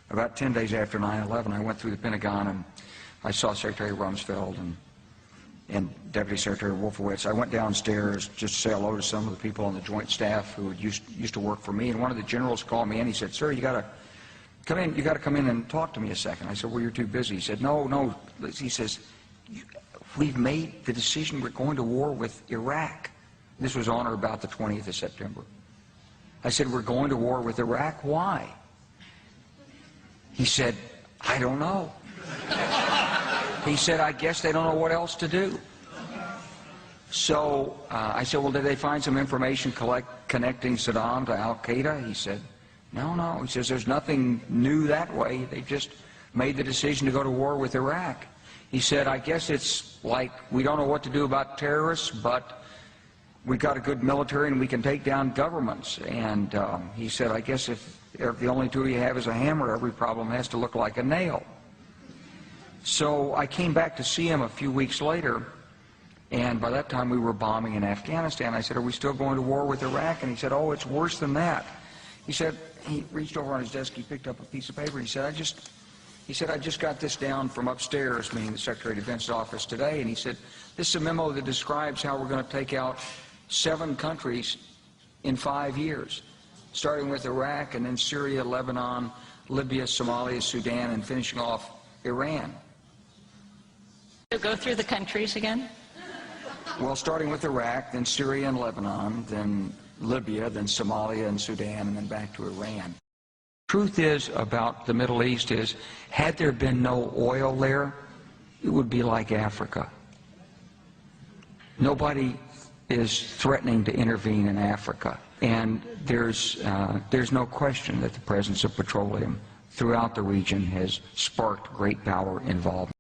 about 10 days after 9/11, I went through the Pentagon and I saw Secretary Rumsfeld and Deputy Secretary Wolfowitz. I went downstairs just to say hello to some of the people on the Joint Staff who used to work for me, and one of the generals called me and he said, "Sir, you got to come in. You got to come in and talk to me a second." I said, "Well, you're too busy." He said, "No." He says, "We've made the decision. We're going to war with Iraq." This was on or about the 20th of September. I said, "We're going to war with Iraq. Why?" He said, "I don't know." He said, "I guess they don't know what else to do." So I said, "Well, did they find some information connecting Saddam to Al-Qaeda?" He said, No. He says, "There's nothing new that way. They just made the decision to go to war with Iraq." He said, "I guess it's like we don't know what to do about terrorists, but we've got a good military and we can take down governments." And he said, "I guess if the only tool you have is a hammer, every problem has to look like a nail." So I came back to see him a few weeks later, and by that time we were bombing in Afghanistan. I said, "Are we still going to war with Iraq?" And he said, "Oh, it's worse than that." He said, he reached over on his desk, he picked up a piece of paper, he said, I just got this down from upstairs," meaning the Secretary of Defense's office today, and he said, "This is a memo that describes how we're going to take out 7 countries in 5 years, starting with Iraq and then Syria, Lebanon, Libya, Somalia, Sudan, and finishing off Iran." So go through the countries again? Well, starting with Iraq, then Syria and Lebanon, then Libya, then Somalia and Sudan, and then back to Iran. Truth is about the Middle East is, had there been no oil there, it would be like Africa. Nobody is threatening to intervene in Africa, and there's no question that the presence of petroleum throughout the region has sparked great power involvement.